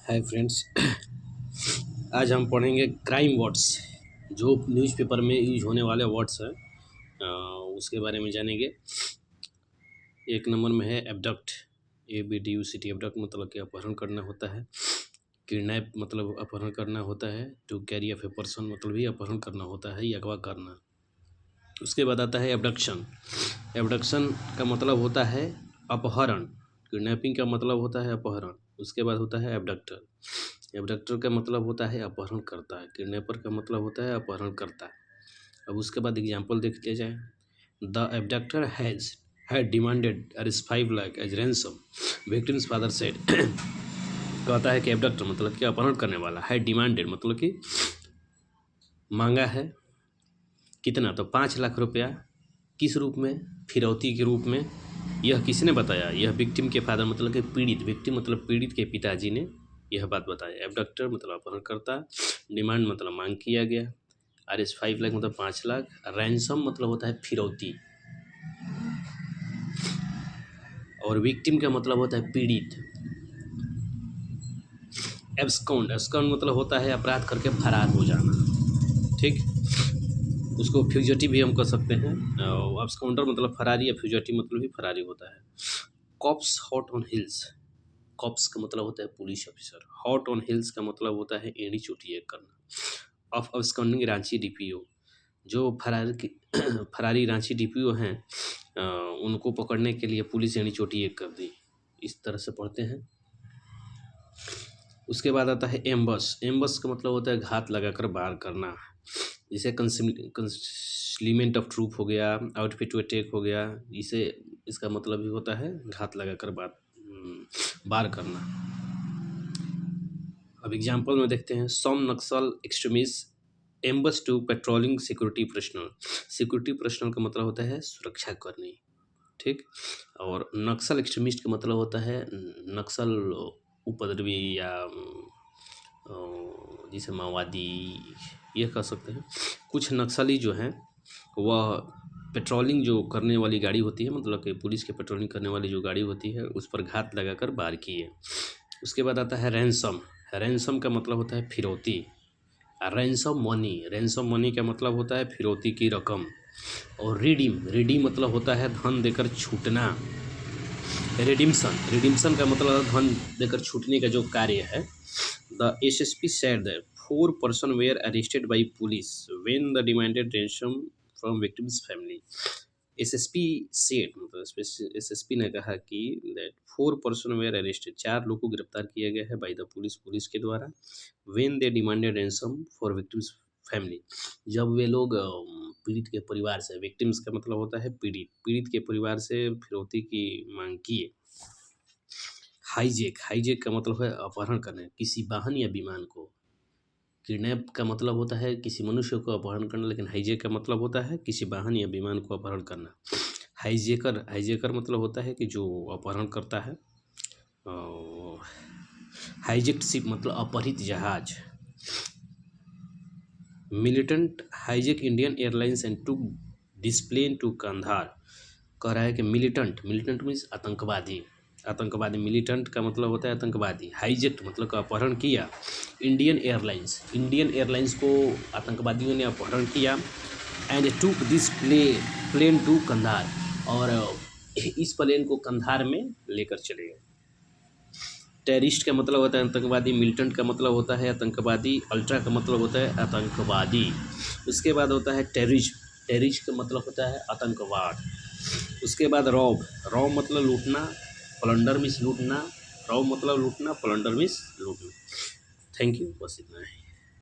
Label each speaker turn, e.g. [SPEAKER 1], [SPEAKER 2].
[SPEAKER 1] Hi friends. आज हम पढ़ेंगे क्राइम वर्ड्स, जो न्यूज़पेपर में यूज होने वाले वर्ड्स हैं, उसके बारे में जानेंगे। एक नंबर में है एबडक्ट, ABDUCT। एबडक्ट मतलब कि अपहरण करना होता है। किडनैप मतलब अपहरण करना होता है। To carry off a person मतलब भी अपहरण करना होता है या अगवा करना। उसके बाद आता है एबडक्शन। एबडक्शन का मतलब होता है अपहरण। किडनैपिंग का मतलब होता है अपहरण। उसके बाद होता है एबडक्टर। एबडक्टर का मतलब होता है अपहरण करता है। किडनैपर का मतलब होता है अपहरण करता है। अब उसके बाद एग्जाम्पल देख लिया जाए। The abductor had demanded ₹5 lakh as ransom, victim's father said. कहता है कि एबडक्टर मतलब कि अपहरण करने वाला है, डिमांडेड मतलब कि मांगा है कितना, तो 5 लाख रुपया। किस रूप में? फिरौती के रूप में। यह किसने बताया? यह विक्टिम के फादर मतलब कि पीड़ित, विक्टिम मतलब पीड़ित के पिताजी ने यह बात बताया। एबडक्टर मतलब अपहरणकर्ता, डिमांड मतलब मांग किया गया, ₹5 लाख मतलब 5 लाख, रैंसम मतलब होता है फिरौती, और विक्टिम का मतलब होता है पीड़ित। एब्सकॉन्ड, एब्सकॉन्ड मतलब होता है अपराध करके फरार हो जाना, ठीक। उसको फ्यूजिटिव भी हम कह सकते हैं। एब्सकॉन्डर मतलब फरारी, या फ्यूजिटिव मतलब भी फरारी होता है। Cops hot on heels. Cops का मतलब होता है police officer. Hot on heels का मतलब होता है एड़ी चोटी एक करना। ऑफ अब्सकॉन्डिंग रांची DPO, जो फरारी रांची DPO हैं, उनको पकड़ने के लिए पुलिस एड़ी चोटी एक कर दी। इस तरह से पढ़ते हैं। उसके बाद आता है एम्बस। एम्बस का मतलब होता है घात लगाकर वार करना। जैसे कंसीलमेंट ऑफ ट्रूप हो गया, आउटफिट टू अटैक हो गया। इसे इसका मतलब भी होता है घात लगाकर वार करना। अब एग्जाम्पल में देखते हैं। Some Naxal extremist ambush two patrolling security personnel. Security personnel का मतलब होता है सुरक्षा कर्मी, ठीक। और नक्सल एक्सट्रीमिस्ट का मतलब होता है नक्सल उपद्रवी, या जिसे माओवादी ये कह सकते हैं। कुछ नक्सली जो हैं वह पेट्रोलिंग जो करने वाली गाड़ी होती है, मतलब कि पुलिस के पेट्रोलिंग करने वाली जो गाड़ी होती है उस पर घात लगाकर वार किए। उसके बाद आता है रैंसम। रैंसम का मतलब होता है फिरौती। रैंसम मनी, रैंसम मनी का मतलब होता है फिरौती की रकम। और रिडीम, रिडीम मतलब होता है धन देकर छूटना। रिडिम्सन, रिडिम्सन का मतलब है धन देकर छूटने का जो कार्य है। The SSP said that 4 persons were arrested by police when the demanded ransom from victim's family. SSP said मतलब SSP ने कहा कि that 4 persons were arrested, 4 लोग को गिरफ्तार किया गया है by the police, पुलिस के द्वारा, when they demanded ransom for victim's family, जब वे लोग पीड़ित के परिवार से, विक्टिम्स का मतलब होता है पीड़ित, पीड़ित के परिवार से फिरौती की मांग किए। हाईजैक, हाईजैक का मतलब है अपहरण करना, किसी वाहन या विमान को। किडनैप का मतलब होता है किसी मनुष्य को अपहरण करना, लेकिन हाईजैक का मतलब होता है किसी वाहन या विमान को अपहरण करना। हाईजैकर, हाईजैकर मतलब होता है कि जो अपहरण करता है। हाईजैक्ड शिप मतलब अपहरित जहाज। Militant hijack Indian Airlines and to deplane to Kandahar. कह रहा है कि मिलिटेंट, मिलिटेंट मीन्स आतंकवादी, आतंकवादी। मिलिटेंट का मतलब होता है आतंकवादी। हाईजैक्ट मतलब का अपहरण किया। इंडियन एयरलाइंस, इंडियन एयरलाइंस को आतंकवादियों ने अपहरण किया। एंड टूक दिस प्लेन टू कंधार, और इस प्लेन को कंधार में लेकर चले गए। टेररिस्ट का मतलब होता है आतंकवादी। मिलिटेंट का मतलब होता है आतंकवादी। अल्ट्रा का मतलब होता है आतंकवादी। उसके बाद होता है टेररिस्ट, टेररिस्ट का मतलब होता है आतंकवाद। उसके बाद रॉब, रॉब मतलब लूटना, प्लंडर मीन्स लूटना। रॉब मतलब लूटना, प्लंडर मीन्स लूटना। थैंक यू, बस इतना है।